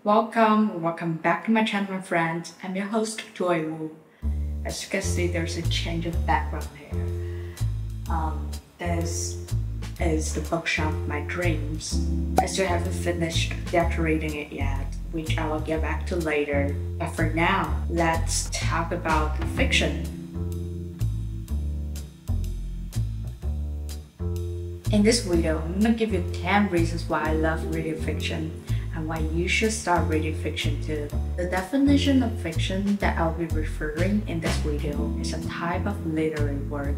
Welcome back to my channel, my friends. I'm your host, Joy Wu. As you can see, there's a change of background here. This is the bookshop of my dreams. I still haven't finished decorating it yet, which I will get back to later. But for now, let's talk about fiction. In this video, I'm gonna give you 10 reasons why I love reading fiction and why you should start reading fiction too. The definition of fiction that I'll be referring in this video is a type of literary work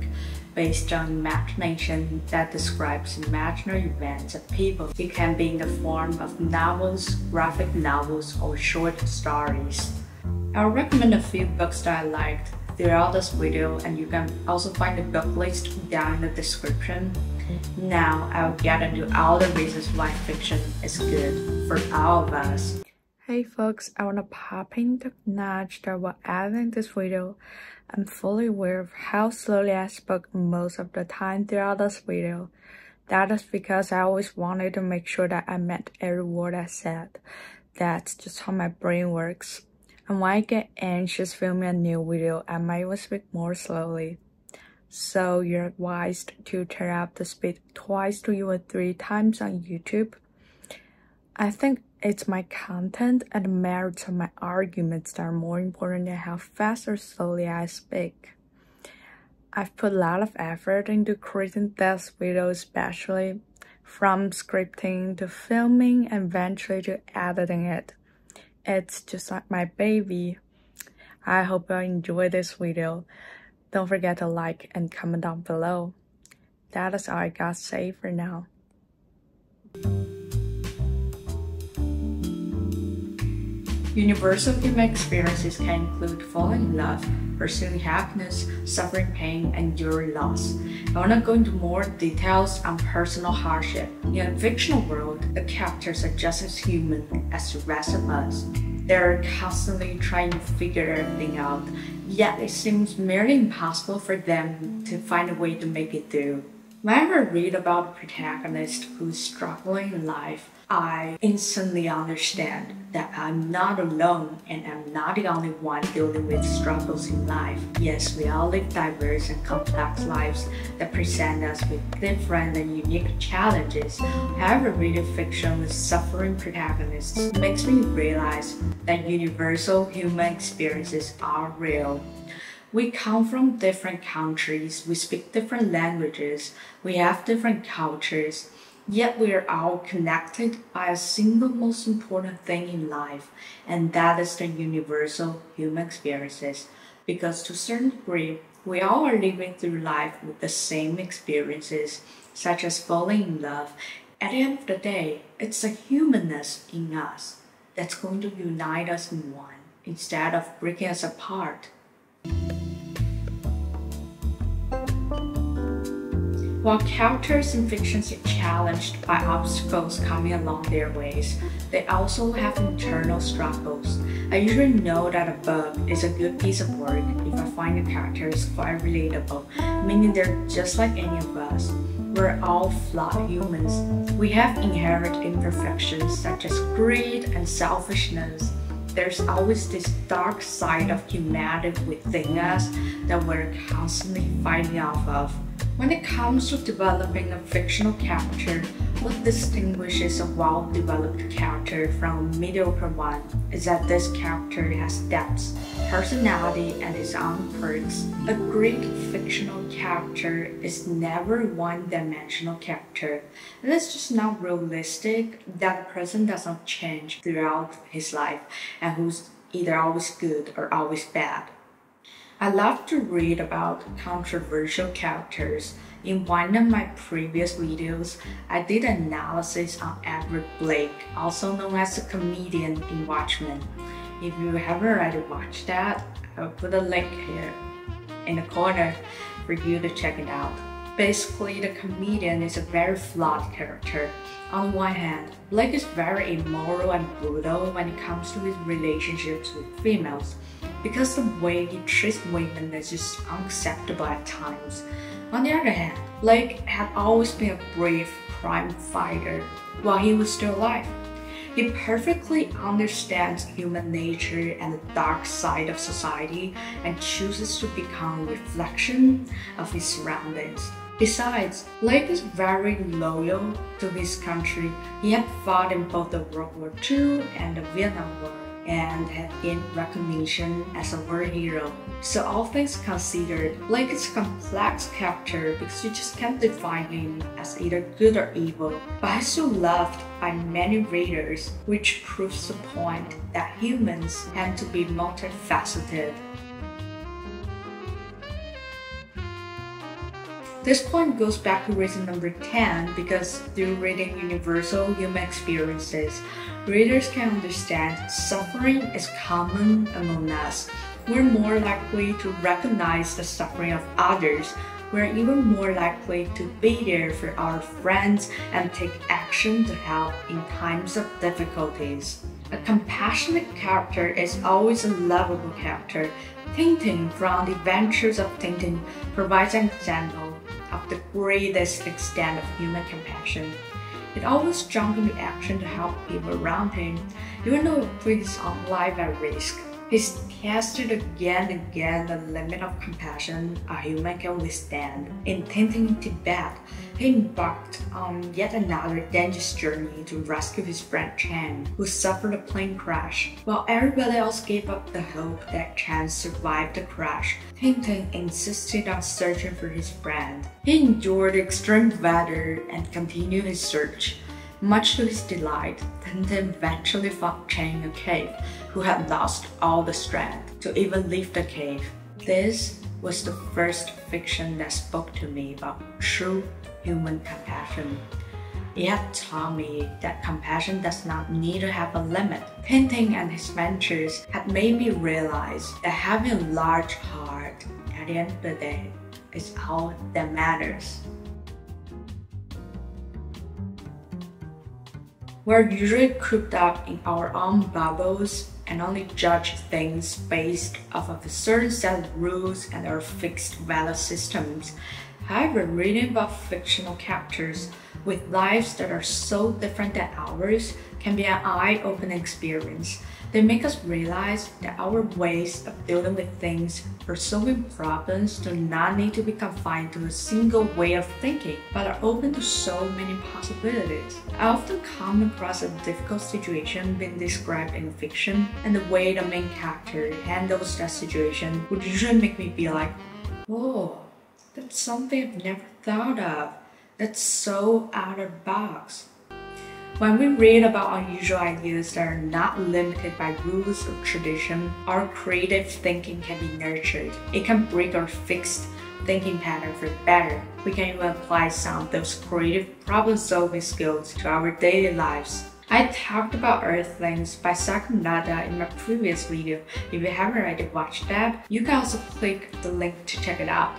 based on imagination that describes imaginary events and people. It can be in the form of novels, graphic novels, or short stories. I'll recommend a few books that I liked throughout this video, and you can also find the book list down in the description. Now I'll get into all the reasons why fiction is good for all of us. Hey folks, I want to pop in to acknowledge that while editing this video, I'm fully aware of how slowly I spoke most of the time throughout this video. That is because I always wanted to make sure that I meant every word I said. That's just how my brain works. And when I get anxious filming a new video, I might speak more slowly. So you're advised to turn up the speed twice to even 3 times on YouTube. I think it's my content and the merits of my arguments that are more important than how fast or slowly I speak. I've put a lot of effort into creating this video, especially from scripting to filming and eventually to editing it. It's just like my baby. I hope you enjoy this video. Don't forget to like and comment down below. That is all I got to say for now. Universal human experiences can include falling in love, pursuing happiness, suffering pain, and enduring loss. I want to go into more details on personal hardship. In a fictional world, the characters are just as human as the rest of us. They're constantly trying to figure everything out, yet it seems merely impossible for them to find a way to make it through. Whenever I read about a protagonist who's struggling in life, I instantly understand that I'm not alone and I'm not the only one dealing with struggles in life. Yes, we all live diverse and complex lives that present us with different and unique challenges. However, reading fiction with suffering protagonists makes me realize that universal human experiences are real. We come from different countries, we speak different languages, we have different cultures, yet we are all connected by a single most important thing in life, and that is the universal human experiences. Because to a certain degree, we all are living through life with the same experiences, such as falling in love. At the end of the day, it's the humanness in us that's going to unite us in one, instead of breaking us apart. While characters in fiction are challenged by obstacles coming along their ways, they also have internal struggles. I usually know that a book is a good piece of work if I find the characters quite relatable, meaning they're just like any of us. We're all flawed humans. We have inherent imperfections such as greed and selfishness. There's always this dark side of humanity within us that we're constantly fighting off of. When it comes to developing a fictional character, what distinguishes a well-developed character from a mediocre one is that this character has depth, personality, and his own perks. A great fictional character is never a one-dimensional character. It is just not realistic that a person does not change throughout his life and who's either always good or always bad. I love to read about controversial characters. In one of my previous videos, I did an analysis on Edward Blake, also known as the comedian in WATCHMEN. If you haven't already watched that, I'll put a link here in the corner for you to check it out. Basically, the comedian is a very flawed character. On one hand, Blake is very immoral and brutal when it comes to his relationships with females, because the way he treats women is just unacceptable at times. On the other hand, Blake had always been a brave crime fighter while he was still alive. He perfectly understands human nature and the dark side of society and chooses to become a reflection of his surroundings. Besides, Blake is very loyal to his country. He had fought in both the World War II and the Vietnam War and had gained recognition as a war hero. So all things considered, Blake is a complex character because you just can't define him as either good or evil. But he's so loved by many readers, which proves the point that humans tend to be multifaceted. This point goes back to reason number 10 because through reading universal human experiences, readers can understand suffering is common among us. We're more likely to recognize the suffering of others. We're even more likely to be there for our friends and take action to help in times of difficulties. A compassionate character is always a lovable character. Tintin from The Adventures of Tintin provides an example of the greatest extent of human compassion. It always jumps into action to help people around him, even though it puts his own life at risk. He's tested again and again the limit of compassion a human can withstand. In Tintin Tibet, he embarked on yet another dangerous journey to rescue his friend Chan, who suffered a plane crash. While everybody else gave up the hope that Chan survived the crash, Tintin insisted on searching for his friend. He endured extreme weather and continued his search. Much to his delight, Tintin eventually found Chan in a cave, who had lost all the strength to even leave the cave. This was the first fiction that spoke to me about true human compassion. It had taught me that compassion does not need to have a limit. Tintin and his ventures had made me realize that having a large heart at the end of the day is all that matters. We're usually cooped up in our own bubbles and only judge things based off of a certain set of rules and our fixed value systems. However, reading about fictional characters with lives that are so different than ours can be an eye-opening experience. They make us realize that our ways of dealing with things or solving problems do not need to be confined to a single way of thinking, but are open to so many possibilities. I often come across a difficult situation being described in fiction, and the way the main character handles that situation would usually make me be like, whoa, that's something I've never thought of. That's so out of the box. When we read about unusual ideas that are not limited by rules or tradition, our creative thinking can be nurtured. It can break our fixed thinking pattern for better. We can even apply some of those creative problem-solving skills to our daily lives. I talked about Earthlings by Sayaka in my previous video. If you haven't already watched that, you can also click the link to check it out.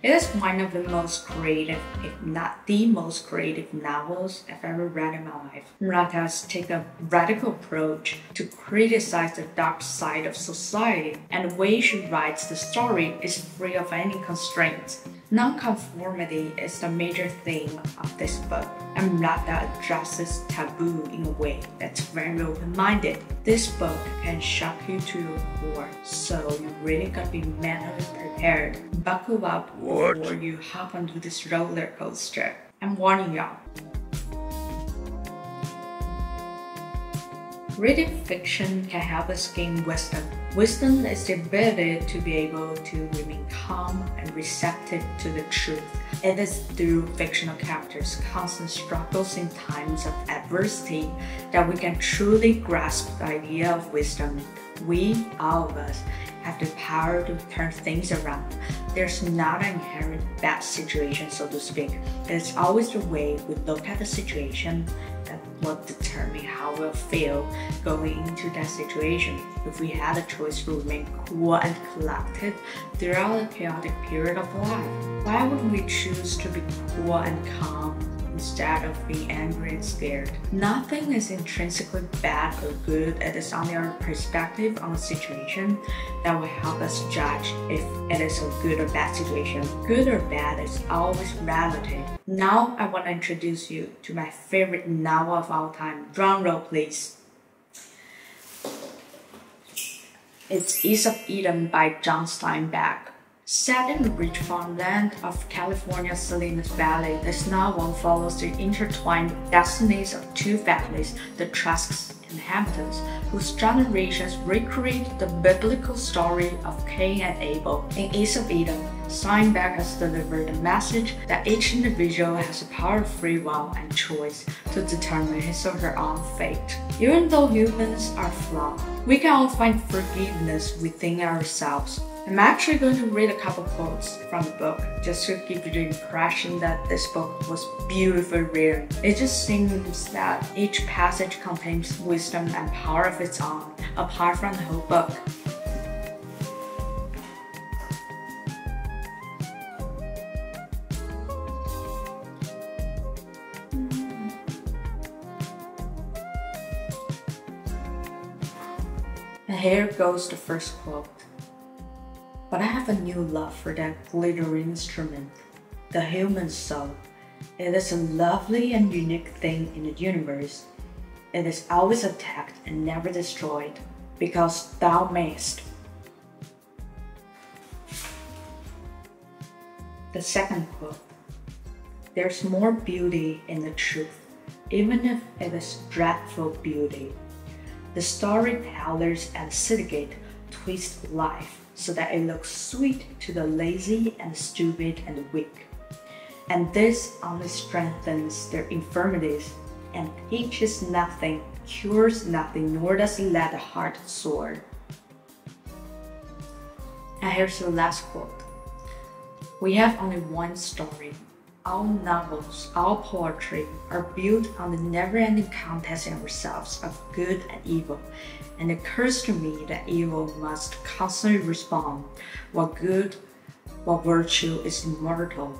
It is one of the most creative, if not the most creative novels I've ever read in my life. Murata has taken a radical approach to criticize the dark side of society, and the way she writes the story is free of any constraints. Nonconformity is the major theme of this book, and Murata addresses taboo in a way that's very open-minded. This book can shock you to your core, so you really gotta be mentally prepared. Buckle up before you hop onto this roller coaster. I'm warning y'all. Reading fiction can help us gain wisdom. Wisdom is the ability to be able to remain calm and receptive to the truth. It is through fictional characters' constant struggles in times of adversity that we can truly grasp the idea of wisdom. We, all of us, have the power to turn things around. There's not an inherent bad situation, so to speak. It's always the way we look at the situation that will determine how we'll feel going into that situation. If we had a choice to remain cool and collected throughout a chaotic period of life, why would we choose to be cool and calm instead of being angry and scared? Nothing is intrinsically bad or good. It is only our perspective on a situation that will help us judge if it is a good or bad situation. Good or bad is always relative. Now I want to introduce you to my favorite novel of all time. Drum roll please. It's East of Eden by John Steinbeck. Set in the rich farmland of California's Salinas Valley, this novel follows the intertwined destinies of two families, the Trusks and Hamptons, whose generations recreate the biblical story of Cain and Abel. In East of Eden, Steinbeck has delivered the message that each individual has the power of free will and choice to determine his or her own fate. Even though humans are flawed, we can all find forgiveness within ourselves. I'm actually going to read a couple quotes from the book just to give you the impression that this book was beautifully written. It just seems that each passage contains wisdom and power of its own, apart from the whole book. And here goes the first quote. But I have a new love for that glittering instrument, the human soul. It is a lovely and unique thing in the universe. It is always attacked and never destroyed, because thou mayest. The second quote. There's more beauty in the truth, even if it is dreadful beauty. The storytellers at the syndicate twist life so that it looks sweet to the lazy and stupid and weak. And this only strengthens their infirmities and teaches nothing, cures nothing, nor does it let the heart soar. And here's the last quote. We have only one story. All novels, all poetry are built on the never-ending contest in ourselves of good and evil. And it occurs to me that evil must constantly respond, while good, while virtue is immortal.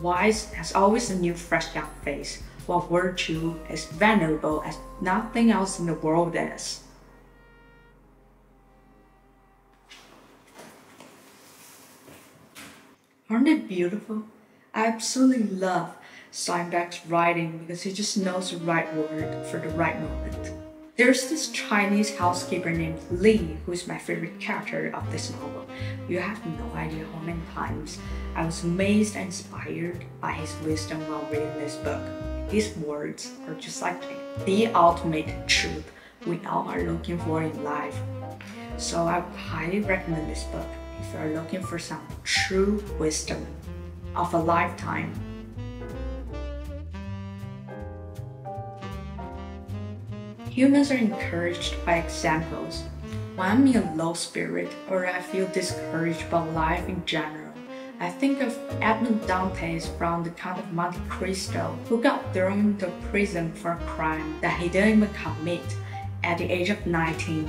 Wise has always a new fresh young face, while virtue is venerable as nothing else in the world is. Aren't they beautiful? I absolutely love Steinbeck's writing because he just knows the right word for the right moment. There's this Chinese housekeeper named Li who is my favorite character of this novel. You have no idea how many times I was amazed and inspired by his wisdom while reading this book. His words are just like the ultimate truth we all are looking for in life. So I would highly recommend this book if you are looking for some true wisdom of a lifetime. Humans are encouraged by examples. When I'm in a low spirit or I feel discouraged about life in general, I think of Edmond Dantes from the Count of Monte Cristo, who got thrown into prison for a crime that he didn't even commit at the age of 19.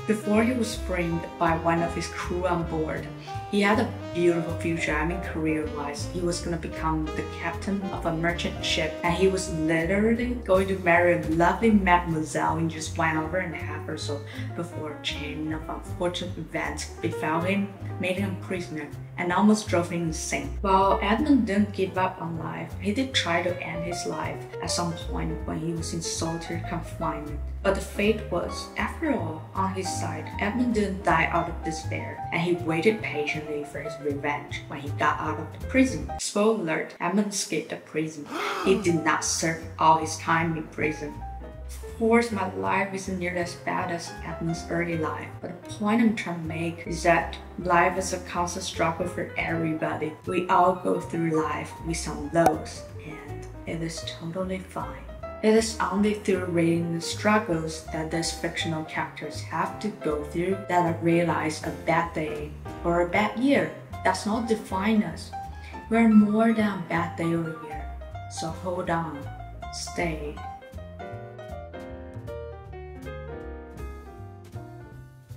Before he was framed by one of his crew on board, he had a beautiful future. Career-wise, he was going to become the captain of a merchant ship, and he was literally going to marry a lovely mademoiselle in just 1 hour and a half or so before a chain of unfortunate events befell him, made him a prisoner, and almost drove him insane. While Edmund didn't give up on life, he did try to end his life at some point when he was in solitary confinement. But the fate was, after all, on his side. Edmund didn't die out of despair, and he waited patiently for his revenge when he got out of the prison. Spoiler alert, Edmund escaped the prison. He did not serve all his time in prison. Of course, my life isn't nearly as bad as Edmund's early life, but the point I'm trying to make is that life is a constant struggle for everybody. We all go through life with some lows, and it is totally fine. It is only through reading the struggles that these fictional characters have to go through that I realize a bad day or a bad year does not define us. We are more than a bad day or a year, so hold on, stay.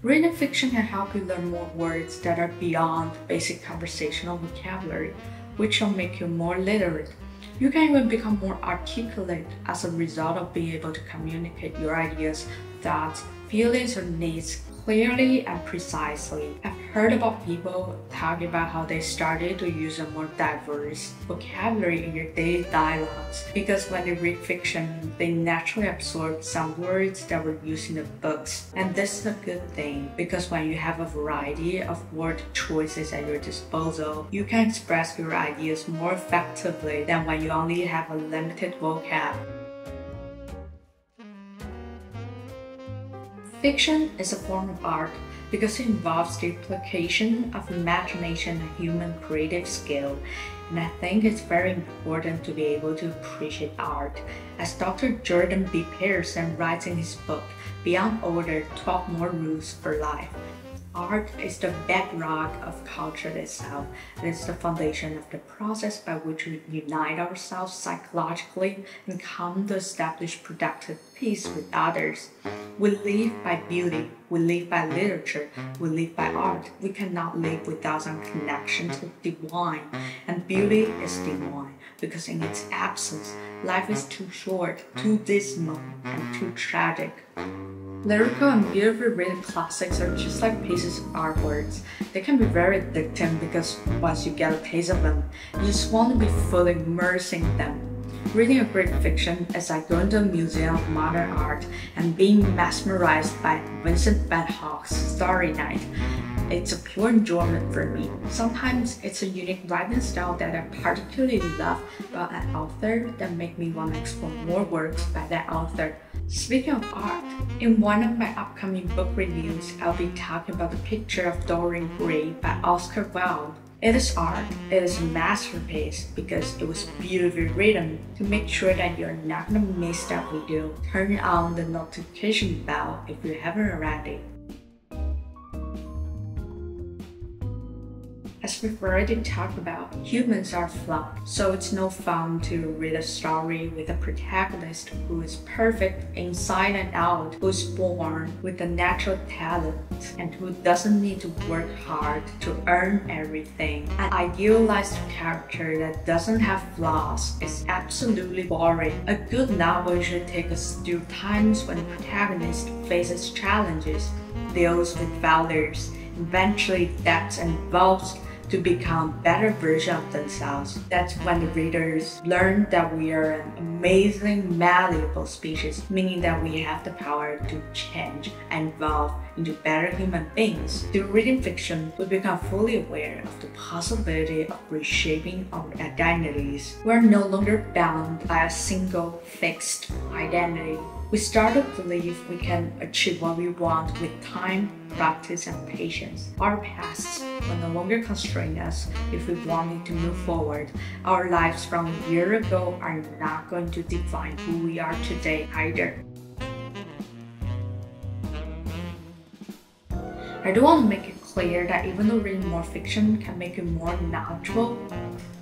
Reading fiction can help you learn more words that are beyond basic conversational vocabulary, which will make you more literate. You can even become more articulate as a result of being able to communicate your ideas, thoughts, feelings, or needs clearly and precisely. I've heard about people talking about how they started to use a more diverse vocabulary in their daily dialogues because when they read fiction, they naturally absorb some words that were used in the books. And this is a good thing because when you have a variety of word choices at your disposal, you can express your ideas more effectively than when you only have a limited vocab. Fiction is a form of art because it involves the application of imagination and human creative skill, and I think it's very important to be able to appreciate art. As Dr. Jordan B. Peterson writes in his book, Beyond Order, 12 More Rules for Life, art is the bedrock of culture itself. It is the foundation of the process by which we unite ourselves psychologically and come to establish productive peace with others. We live by beauty, we live by literature, we live by art. We cannot live without some connection to the divine, and beauty is divine because in its absence, life is too short, too dismal, and too tragic. Lyrical and beautifully written classics are just like pieces of artworks. They can be very addictive because once you get a taste of them, you just want to be fully immersed in them. Reading a great fiction is like going to a museum of modern art and being mesmerized by Vincent van Gogh's Starry Night. It's a pure enjoyment for me. Sometimes it's a unique writing style that I particularly love about an author that make me want to explore more works by that author. Speaking of art, in one of my upcoming book reviews, I'll be talking about the picture of Dorian Gray by Oscar Wilde. It is art, it is a masterpiece because it was beautifully written. To make sure that you're not going to miss that video, turn on the notification bell if you haven't already. As we've already talked about, humans are flawed, so it's no fun to read a story with a protagonist who is perfect inside and out, who is born with a natural talent, and who doesn't need to work hard to earn everything. An idealized character that doesn't have flaws is absolutely boring. A good novel should take us through times when the protagonist faces challenges, deals with failures, eventually adapts and evolves to become better version of themselves. That's when the readers learn that we are an amazing, malleable species, meaning that we have the power to change and evolve into better human beings. Through reading fiction, we become fully aware of the possibility of reshaping our identities. We are no longer bound by a single fixed identity. We start to believe we can achieve what we want with time, practice, and patience. Our pasts will no longer constrain us if we wanted to move forward. Our lives from a year ago are not going to define who we are today either. I do want to make it clear that even though reading more fiction can make you more knowledgeable,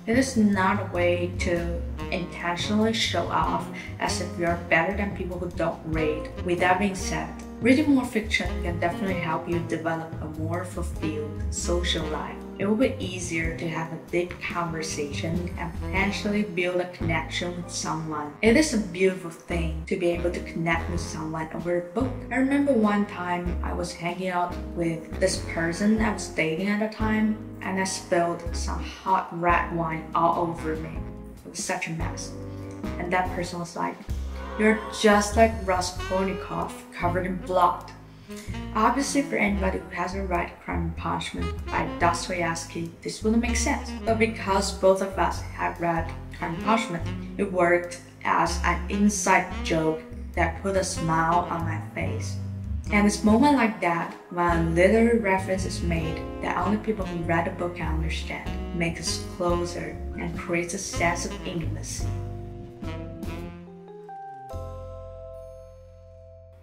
it is not a way to intentionally show off as if you are better than people who don't read. With that being said, reading more fiction can definitely help you develop a more fulfilled social life. It will be easier to have a deep conversation and potentially build a connection with someone. It is a beautiful thing to be able to connect with someone over a book. I remember one time I was hanging out with this person I was dating at the time, and I spilled some hot red wine all over me. It was such a mess. And that person was like, "You're just like Raskolnikov, covered in blood." Obviously, for anybody who hasn't read Crime and Punishment by Dostoevsky, this wouldn't make sense. But because both of us had read Crime and Punishment, it worked as an inside joke that put a smile on my face. And it's moments like that, when a literary reference is made that only people who read the book can understand, make us closer and creates a sense of intimacy.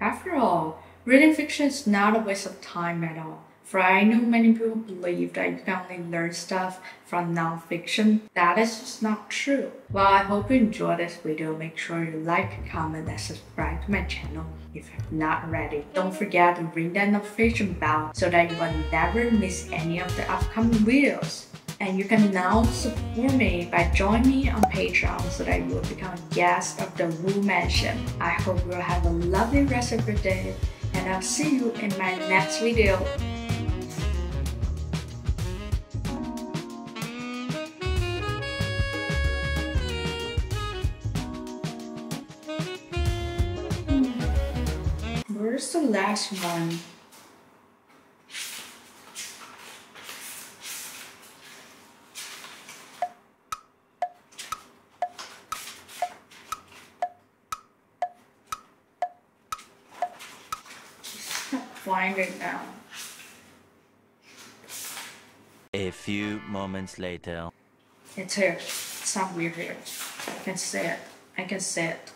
After all, reading fiction is not a waste of time at all. For I know many people believe that you can only learn stuff from non-fiction. That is just not true. Well, I hope you enjoyed this video. Make sure you like, comment, and subscribe to my channel if you have not already. Don't forget to ring that notification bell so that you will never miss any of the upcoming videos. And you can now support me by joining me on Patreon so that you will become a guest of the Wu Mansion. I hope you will have a lovely rest of your day. and I'll see you in my next video. Where's the last one? Find it now. A few moments later. It's here. It's somewhere here. I can see it. I can see it.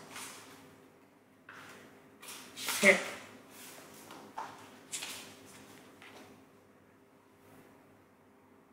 Here.